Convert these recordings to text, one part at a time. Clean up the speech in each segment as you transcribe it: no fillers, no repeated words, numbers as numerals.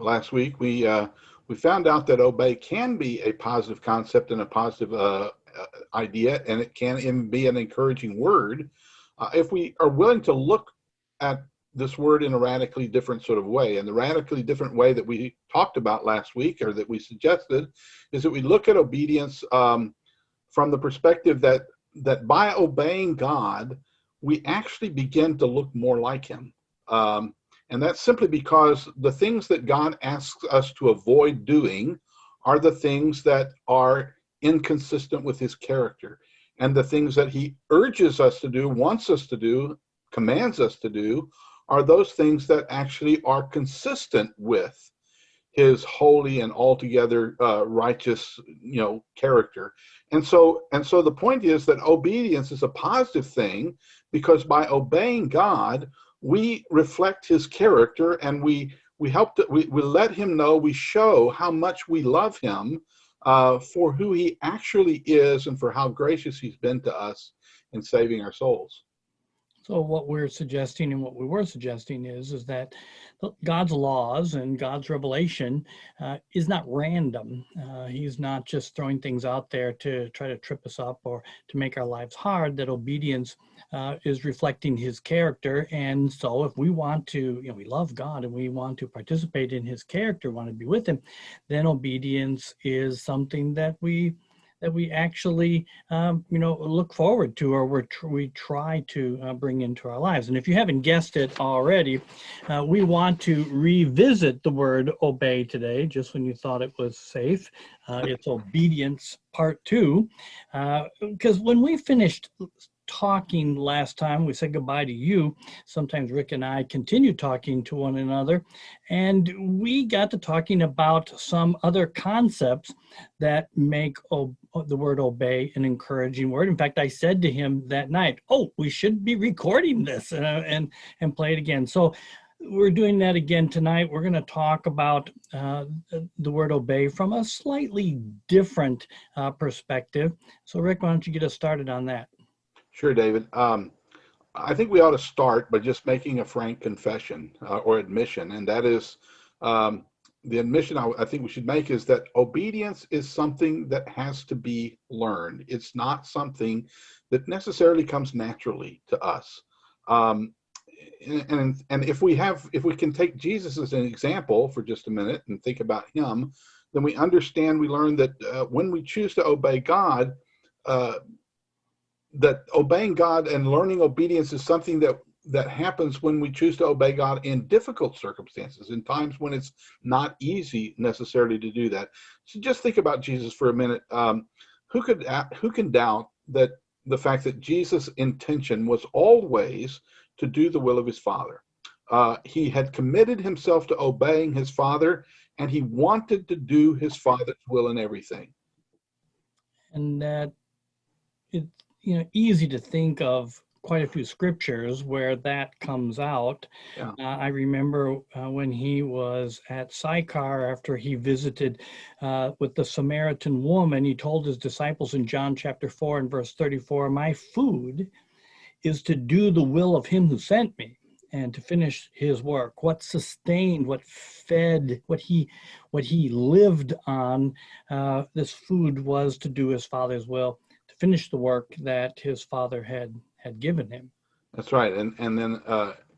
last week, we found out that obey can be a positive concept and a positive idea, and it can even be an encouraging word if we are willing to look at this word in a radically different sort of way. And the radically different way that we talked about last week, or that we suggested, is that we look at obedience from the perspective that by obeying God, we actually begin to look more like him. And that's simply because the things that God asks us to avoid doing are the things that are inconsistent with his character. And the things that he urges us to do, wants us to do, commands us to do, are those things that actually are consistent with his holy and altogether righteous, character. And so the point is that obedience is a positive thing, because by obeying God, we reflect his character, and we let him know, we show how much we love him for who he actually is, and for how gracious he's been to us in saving our souls. So what we're suggesting, and what we were suggesting, is that God's laws and God's revelation is not random. He's not just throwing things out there to try to trip us up or to make our lives hard. That obedience is reflecting his character. And so if we want to, we love God and we want to participate in his character, want to be with him, then obedience is something that we actually, look forward to, or we try to bring into our lives. And if you haven't guessed it already, we want to revisit the word obey today, just when you thought it was safe. It's obedience part 2, because when we finished talking last time, we said goodbye to you. Sometimes Rick and I continue talking to one another, and we got to talking about some other concepts that make the word obey an encouraging word. In fact, I said to him that night, we should be recording this and play it again. So we're doing that again tonight. We're going to talk about the word obey from a slightly different perspective. So Rick, why don't you get us started on that? Sure, David. I think we ought to start by just making a frank confession or admission, and that is the admission I think we should make is that obedience is something that has to be learned. It's not something that necessarily comes naturally to us. And if we can take Jesus as an example for just a minute and think about him, then we learn that when we choose to obey God, that obeying God and learning obedience is something that happens when we choose to obey God in difficult circumstances, in times when it's not easy necessarily to do that. So just think about Jesus for a minute. Who can doubt that the fact that Jesus' intention was always to do the will of his Father? He had committed himself to obeying his Father, and he wanted to do his Father's will in everything. And that it's easy to think of quite a few scriptures where that comes out. Yeah. I remember when he was at Sychar, after he visited with the Samaritan woman, he told his disciples in John chapter 4 and verse 34, "My food is to do the will of him who sent me, and to finish his work." What sustained, what fed, what he lived on, this food was to do his Father's will, to finish the work that his Father had given him. That's right. And then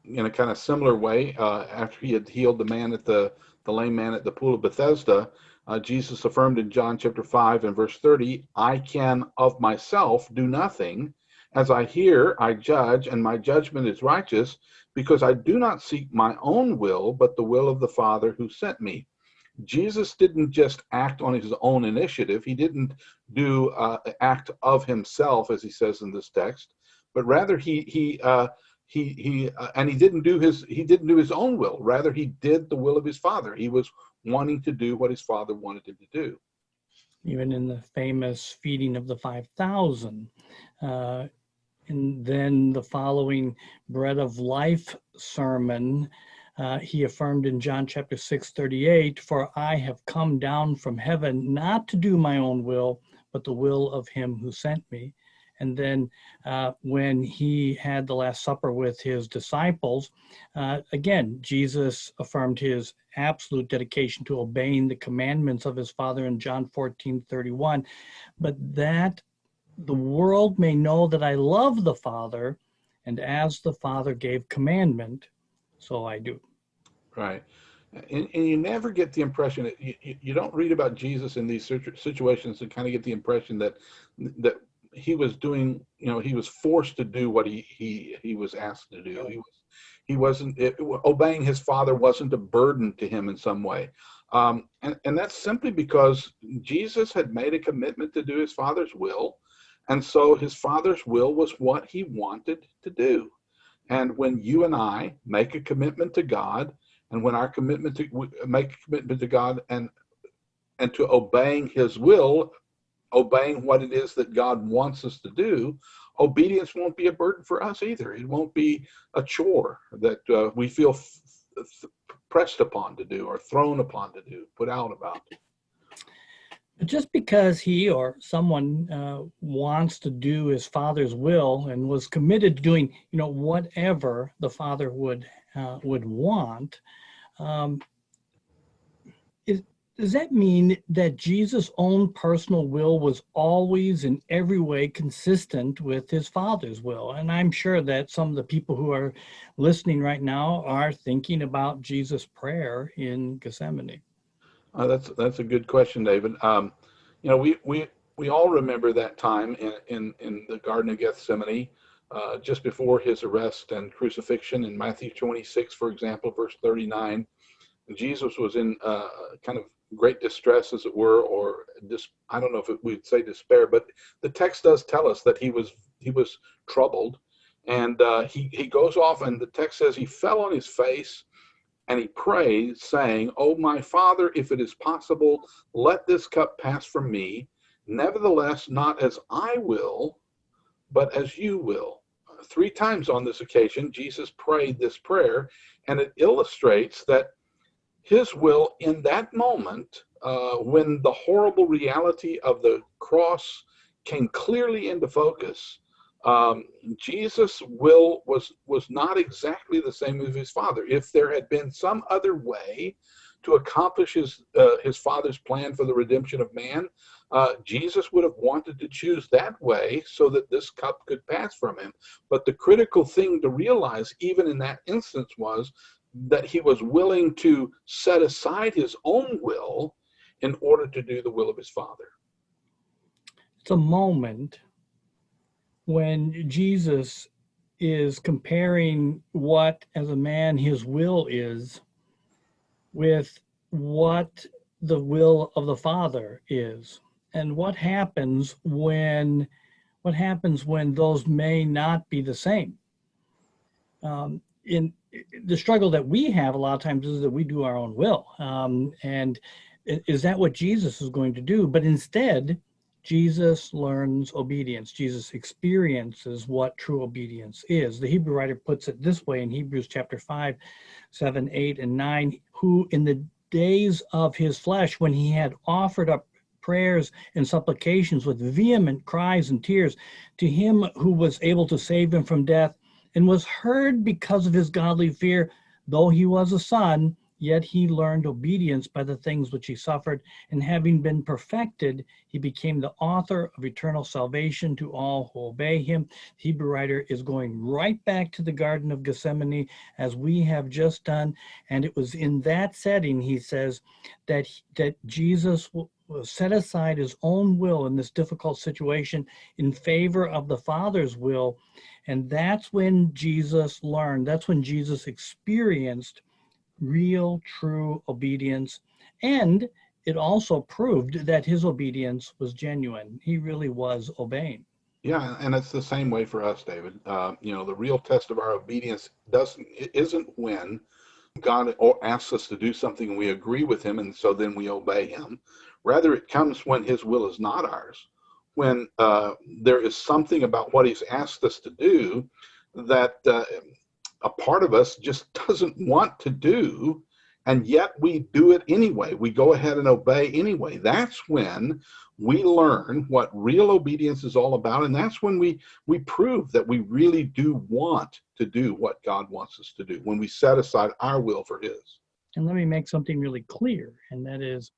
in a kind of similar way, after he had healed the lame man at the pool of Bethesda, Jesus affirmed in John chapter 5 and verse 30, "I can of myself do nothing. As I hear, I judge, and my judgment is righteous, because I do not seek my own will, but the will of the Father who sent me." Jesus didn't just act on his own initiative. He didn't do act of himself, as he says in this text, but rather he didn't do his own will. Rather, he did the will of his Father. He was wanting to do what his Father wanted him to do. Even in the famous feeding of the 5,000, and then the following bread of life sermon, he affirmed in John chapter 6:38, "For I have come down from heaven not to do my own will, but the will of him who sent me." And then when he had the Last Supper with his disciples, again, Jesus affirmed his absolute dedication to obeying the commandments of his Father in John 14:31. But that the world may know that I love the Father, and as the Father gave commandment, so I do. Right. And you never get the impression that you don't read about Jesus in these situations and kind of get the impression that he was doing, he was forced to do what he was asked to do. He wasn't obeying his Father wasn't a burden to him in some way. And that's simply because Jesus had made a commitment to do his Father's will. And so his Father's will was what he wanted to do. And when you and I make a commitment to God, and when our make a commitment to God and to obeying his will, obeying what it is that God wants us to do, obedience won't be a burden for us either. It won't be a chore that we feel pressed upon to do or thrown upon to do, put out about. But just because he or someone wants to do his Father's will and was committed to doing, whatever the Father would want, does that mean that Jesus' own personal will was always in every way consistent with his Father's will? And I'm sure that some of the people who are listening right now are thinking about Jesus' prayer in Gethsemane. That's a good question, David. We all remember that time in the Garden of Gethsemane, just before his arrest and crucifixion. In Matthew 26, for example, verse 39, Jesus was in kind of great distress, as it were, or I don't know if we'd say despair, but the text does tell us that he was troubled, and he goes off, and the text says he fell on his face. And he prayed, saying, "Oh, my Father, if it is possible, let this cup pass from me. Nevertheless, not as I will, but as you will." 3 times on this occasion, Jesus prayed this prayer, and it illustrates that his will in that moment, when the horrible reality of the cross came clearly into focus, Jesus' will was not exactly the same as his Father. If there had been some other way to accomplish his Father's plan for the redemption of man, Jesus would have wanted to choose that way so that this cup could pass from him. But the critical thing to realize, even in that instance, was that he was willing to set aside his own will in order to do the will of his Father. It's a moment when Jesus is comparing what, as a man, his will is with what the will of the Father is, and what happens when those may not be the same. In the struggle that we have a lot of times is that we do our own will, and is that what Jesus is going to do? But instead, Jesus learns obedience. Jesus experiences what true obedience is. The Hebrew writer puts it this way in Hebrews chapter 5, 7, 8, and 9, who in the days of his flesh, when he had offered up prayers and supplications with vehement cries and tears to him who was able to save him from death, and was heard because of his godly fear, though he was a son, yet he learned obedience by the things which he suffered, and having been perfected, he became the author of eternal salvation to all who obey him. The Hebrew writer is going right back to the Garden of Gethsemane, as we have just done, and it was in that setting, he says, that Jesus set aside his own will in this difficult situation in favor of the Father's will, and that's when Jesus learned, that's when Jesus experienced real, true obedience. And it also proved that his obedience was genuine. He really was obeying. Yeah, and it's the same way for us, David. The real test of our obedience isn't when God asks us to do something and we agree with him, and so then we obey him. Rather, it comes when his will is not ours. When there is something about what he's asked us to do that a part of us just doesn't want to do, and yet we do it anyway. We go ahead and obey anyway. That's when we learn what real obedience is all about, and that's when we prove that we really do want to do what God wants us to do, when we set aside our will for his. And let me make something really clear, and that is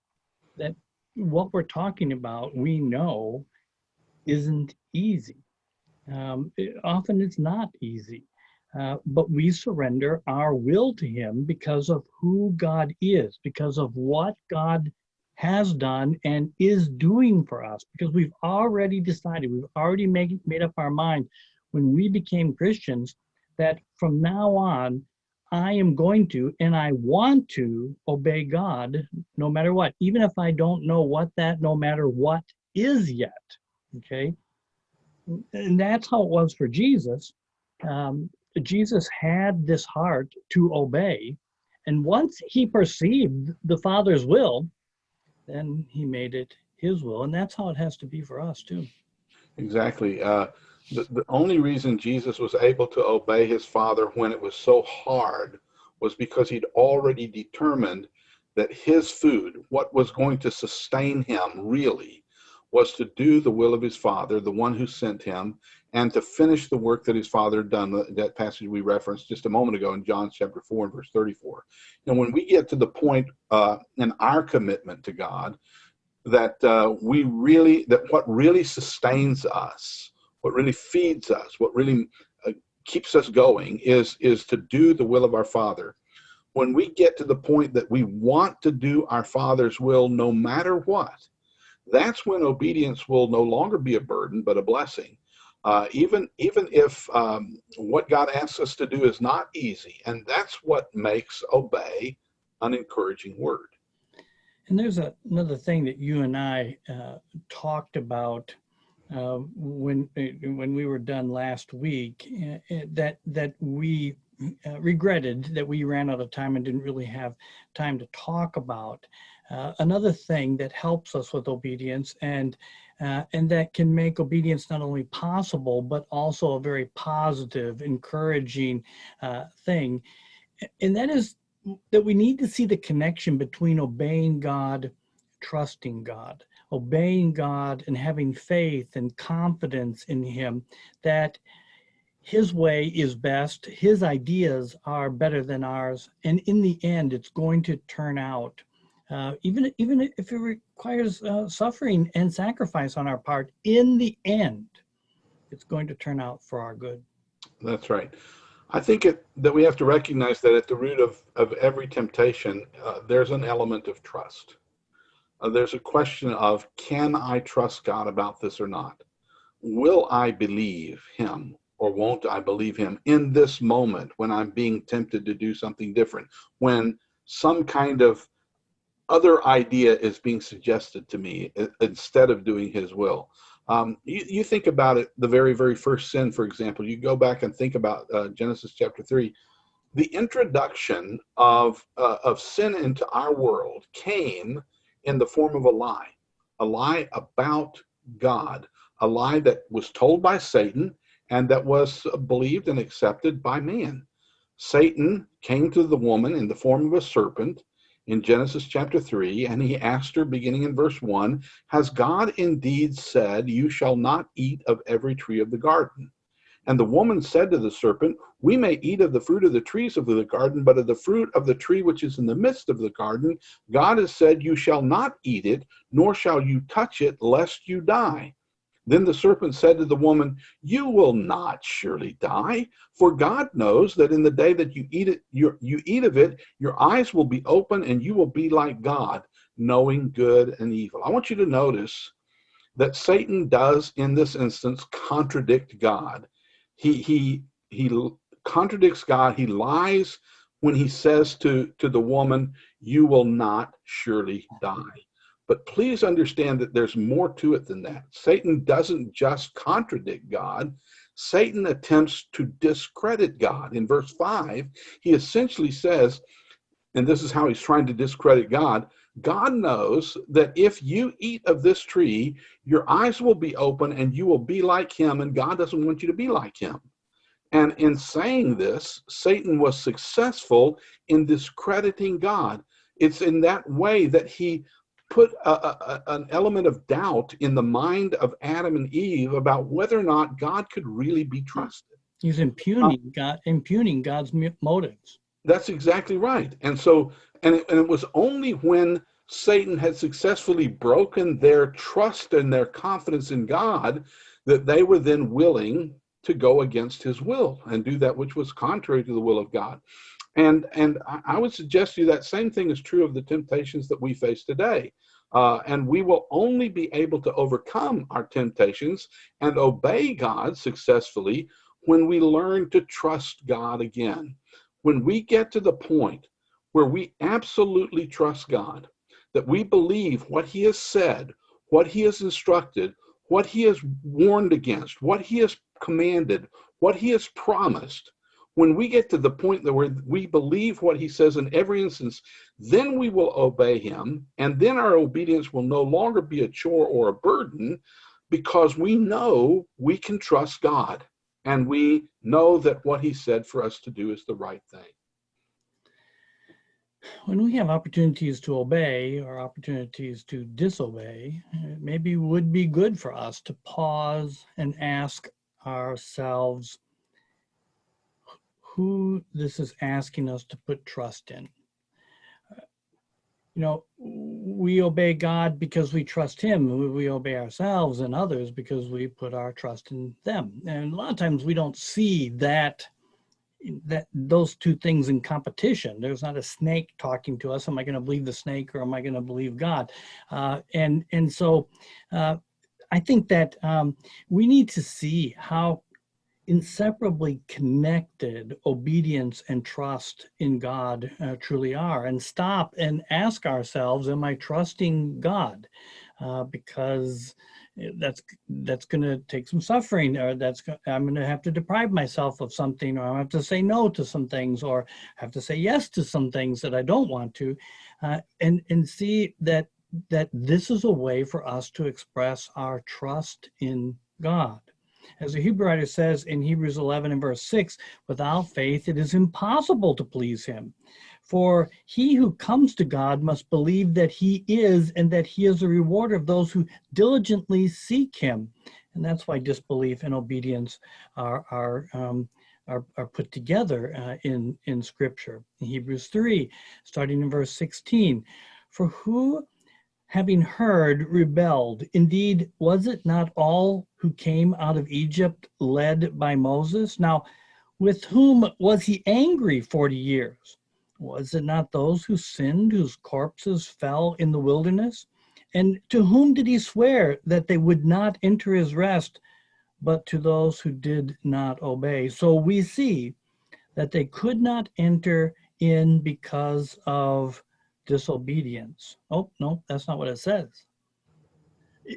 that what we're talking about, we know, isn't easy. Often it's not easy, but we surrender our will to him because of who God is, because of what God has done and is doing for us, because we've already decided, we've already made up our mind when we became Christians that from now on, I am going to and I want to obey God no matter what, even if I don't know what that no matter what is yet. Okay. And that's how it was for Jesus. Jesus had this heart to obey. And once he perceived the Father's will, then he made it his will. And that's how it has to be for us, too. Exactly. The only reason Jesus was able to obey his Father when it was so hard was because he'd already determined that his food, what was going to sustain him really, was to do the will of his Father, the one who sent him, and to finish the work that his Father had done, that passage we referenced just a moment ago in John chapter 4 and verse 34. And when we get to the point in our commitment to God, that what really sustains us, what really feeds us, what really keeps us going is to do the will of our Father. When we get to the point that we want to do our Father's will no matter what, that's when obedience will no longer be a burden, but a blessing. Even if what God asks us to do is not easy, and that's what makes obey an encouraging word. And there's another thing that you and I talked about when we were done last week, that we regretted that we ran out of time and didn't really have time to talk about. Another thing that helps us with obedience and that can make obedience not only possible, but also a very positive, encouraging thing. And that is that we need to see the connection between obeying God, trusting God, obeying God and having faith and confidence in him that his way is best, his ideas are better than ours, and in the end, it's going to turn out, even if it requires suffering and sacrifice on our part, in the end, it's going to turn out for our good. That's right. I think that we have to recognize that at the root of every temptation, there's an element of trust. There's a question of, can I trust God about this or not? Will I believe him or won't I believe him in this moment when I'm being tempted to do something different, when some kind of other idea is being suggested to me instead of doing his will? You think about it, the very, very first sin, for example, you go back and think about Genesis chapter 3. The introduction of sin into our world came in the form of a lie about God, a lie that was told by Satan and that was believed and accepted by man. Satan came to the woman in the form of a serpent in Genesis chapter 3, and he asked her, beginning in verse 1, has God indeed said, you shall not eat of every tree of the garden? And the woman said to the serpent, we may eat of the fruit of the trees of the garden, but of the fruit of the tree which is in the midst of the garden, God has said, you shall not eat it, nor shall you touch it, lest you die. Then the serpent said to the woman, you will not surely die, for God knows that in the day that you eat it, you eat of it, your eyes will be open and you will be like God, knowing good and evil. I want you to notice that Satan does in this instance contradict God. He contradicts God. He lies when he says to the woman, you will not surely die. But please understand that there's more to it than that. Satan doesn't just contradict God. Satan attempts to discredit God. In verse 5, he essentially says, and this is how he's trying to discredit God, God knows that if you eat of this tree, your eyes will be open and you will be like him, and God doesn't want you to be like him. And in saying this, Satan was successful in discrediting God. It's in that way that he put an element of doubt in the mind of Adam and Eve about whether or not God could really be trusted. He's impugning God's motives. That's exactly right. And so, and it was only when Satan had successfully broken their trust and their confidence in God that they were then willing to go against his will and do that which was contrary to the will of God. And I would suggest to you that same thing is true of the temptations that we face today. And we will only be able to overcome our temptations and obey God successfully when we learn to trust God again. When we get to the point where we absolutely trust God, that we believe what he has said, what he has instructed, what he has warned against, what he has commanded, what he has promised, when we get to the point that where we believe what he says in every instance, then we will obey him, and then our obedience will no longer be a chore or a burden, because we know we can trust God, and we know that what he said for us to do is the right thing. When we have opportunities to obey or opportunities to disobey, it maybe would be good for us to pause and ask ourselves who this is asking us to put trust in. You know, we obey God because we trust him. We obey ourselves and others because we put our trust in them. And a lot of times we don't see that those two things in competition. There's not a snake talking to us. Am I going to believe the snake or am I going to believe God? And so I think that we need to see how inseparably connected obedience and trust in God truly are, and stop and ask ourselves, am I trusting God? Because that's going to take some suffering, or I'm going to have to deprive myself of something, or I have to say no to some things, or have to say yes to some things that I don't want to, and see that this is a way for us to express our trust in God. As the Hebrew writer says in Hebrews 11 and verse 6, without faith it is impossible to please him. For he who comes to God must believe that he is, and that he is a rewarder of those who diligently seek him. And that's why disbelief and obedience are put together in Scripture. In Hebrews 3, starting in verse 16, for who, having heard, rebelled? Indeed, was it not all who came out of Egypt led by Moses? Now, with whom was he angry 40 years? Was it not those who sinned, whose corpses fell in the wilderness? And to whom did he swear that they would not enter his rest, but to those who did not obey? So we see that they could not enter in because of disobedience. Oh, no, that's not what it says.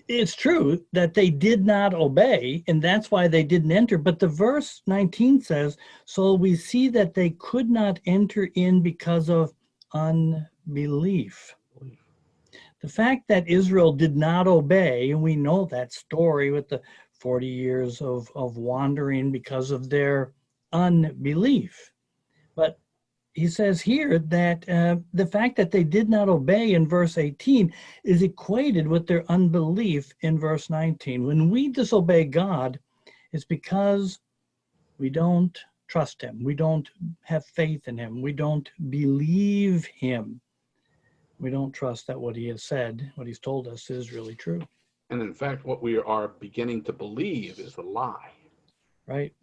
It's true that they did not obey, and that's why they didn't enter. But the verse 19 says, so we see that they could not enter in because of unbelief. The fact that Israel did not obey, and we know that story with the 40 years of wandering because of their unbelief. But he says here that the fact that they did not obey in verse 18 is equated with their unbelief in verse 19. When we disobey God, it's because we don't trust him. We don't have faith in him. We don't believe him. We don't trust that what he has said, what he's told us, is really true. And in fact, what we are beginning to believe is a lie. Right.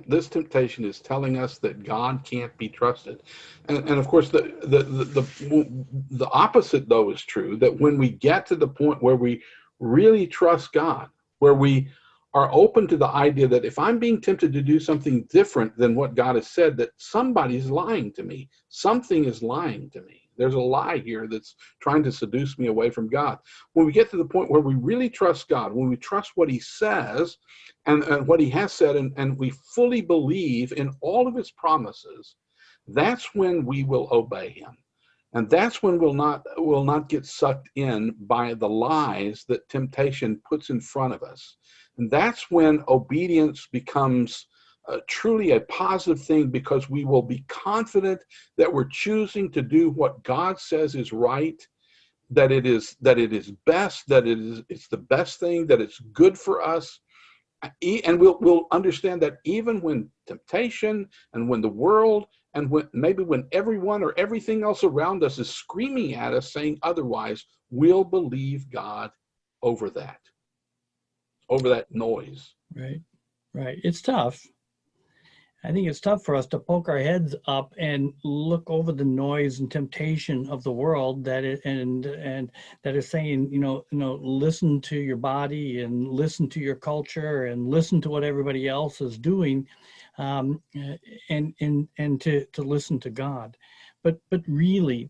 This temptation is telling us that God can't be trusted, and of course the opposite though is true. That when we get to the point where we really trust God, where we are open to the idea that if I'm being tempted to do something different than what God has said, that somebody's lying to me, something is lying to me. There's a lie here that's trying to seduce me away from God. When we get to the point where we really trust God, when we trust what he says and what he has said, and we fully believe in all of his promises, that's when we will obey him. And that's when we'll not get sucked in by the lies that temptation puts in front of us. And that's when obedience becomes truly a positive thing, because we will be confident that we're choosing to do what God says is right, that it is best, that it's the best thing, that it's good for us. And we'll understand that even when temptation and when the world and when everyone or everything else around us is screaming at us saying otherwise, we'll believe God over that noise. Right. Right. It's tough. I think it's tough for us to poke our heads up and look over the noise and temptation of the world and that is saying, listen to your body and listen to your culture and listen to what everybody else is doing, and to listen to God. But really,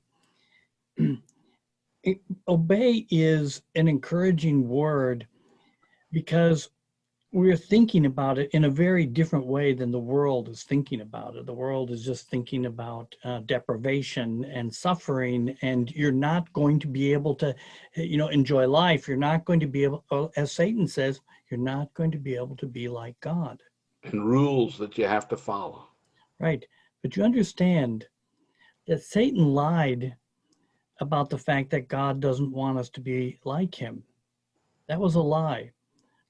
obey is an encouraging word because we're thinking about it in a very different way than the world is thinking about it. The world is just thinking about deprivation and suffering, and you're not going to be able to, enjoy life. You're not going to be able, as Satan says, you're not going to be able to be like God. And rules that you have to follow. Right. But you understand that Satan lied about the fact that God doesn't want us to be like him. That was a lie.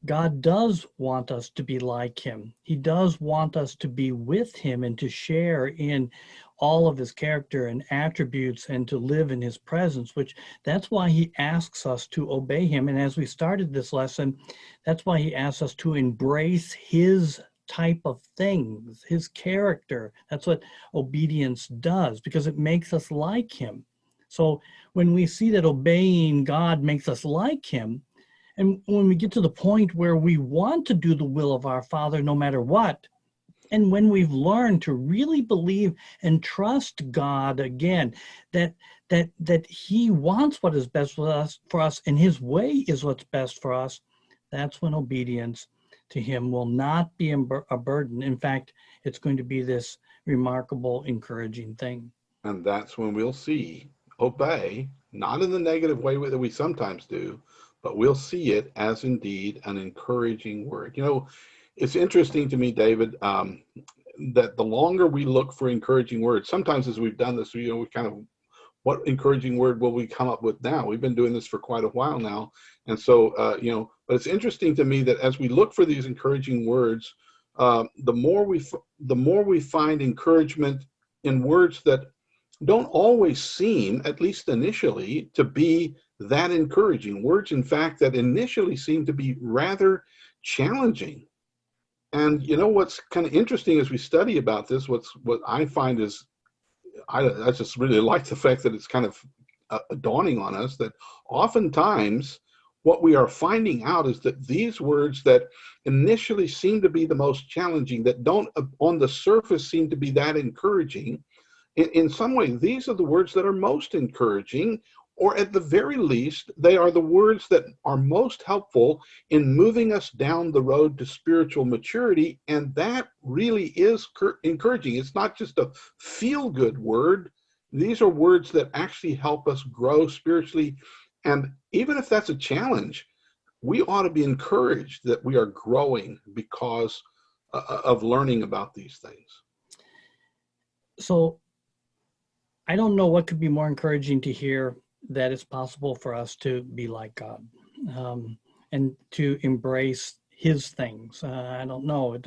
God does want us to be like him. He does want us to be with him and to share in all of his character and attributes and to live in his presence, which that's why he asks us to obey him. And as we started this lesson, that's why he asks us to embrace his type of things, his character. That's what obedience does, because it makes us like him. So when we see that obeying God makes us like him, and when we get to the point where we want to do the will of our Father no matter what, and when we've learned to really believe and trust God again, that he wants what is best for us, and his way is what's best for us, that's when obedience to him will not be a burden. In fact, it's going to be this remarkable, encouraging thing. And that's when we'll see obey, not in the negative way that we sometimes do, but we'll see it as indeed an encouraging word. It's interesting to me, David, that the longer we look for encouraging words, sometimes as we've done this, we kind of, what encouraging word will we come up with now? We've been doing this for quite a while now. And so, but it's interesting to me that as we look for these encouraging words, the more we find encouragement in words that don't always seem, at least initially, to be that encouraging. Words, in fact, that initially seem to be rather challenging. And what's kind of interesting as we study about this, what I find is, I just really like the fact that it's kind of dawning on us that oftentimes what we are finding out is that these words that initially seem to be the most challenging, that don't on the surface seem to be that encouraging, in some way, these are the words that are most encouraging, or at the very least, they are the words that are most helpful in moving us down the road to spiritual maturity. And that really is encouraging. It's not just a feel-good word. These are words that actually help us grow spiritually. And even if that's a challenge, we ought to be encouraged that we are growing because of learning about these things. So I don't know what could be more encouraging to hear that it's possible for us to be like God, and to embrace his things. I don't know.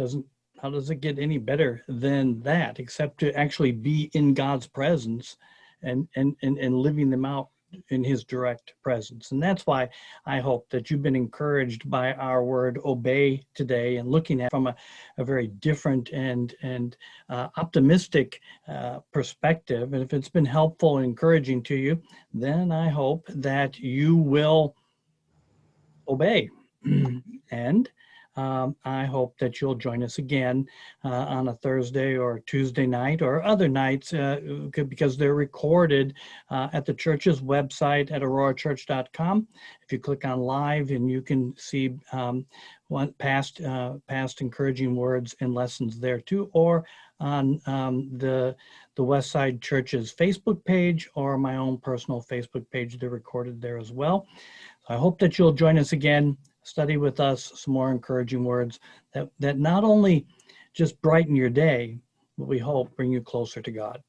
How does it get any better than that, except to actually be in God's presence and living them out in his direct presence. And that's why I hope that you've been encouraged by our word obey today, and looking at it from a very different and optimistic perspective. And if it's been helpful and encouraging to you, then I hope that you will obey. And I hope that you'll join us again on a Thursday or Tuesday night or other nights, because they're recorded at the church's website at aurorachurch.com. If you click on live, and you can see past encouraging words and lessons there too, or on the Westside Church's Facebook page, or my own personal Facebook page. They're recorded there as well. So I hope that you'll join us again. Study with us some more encouraging words that not only just brighten your day, but we hope bring you closer to God.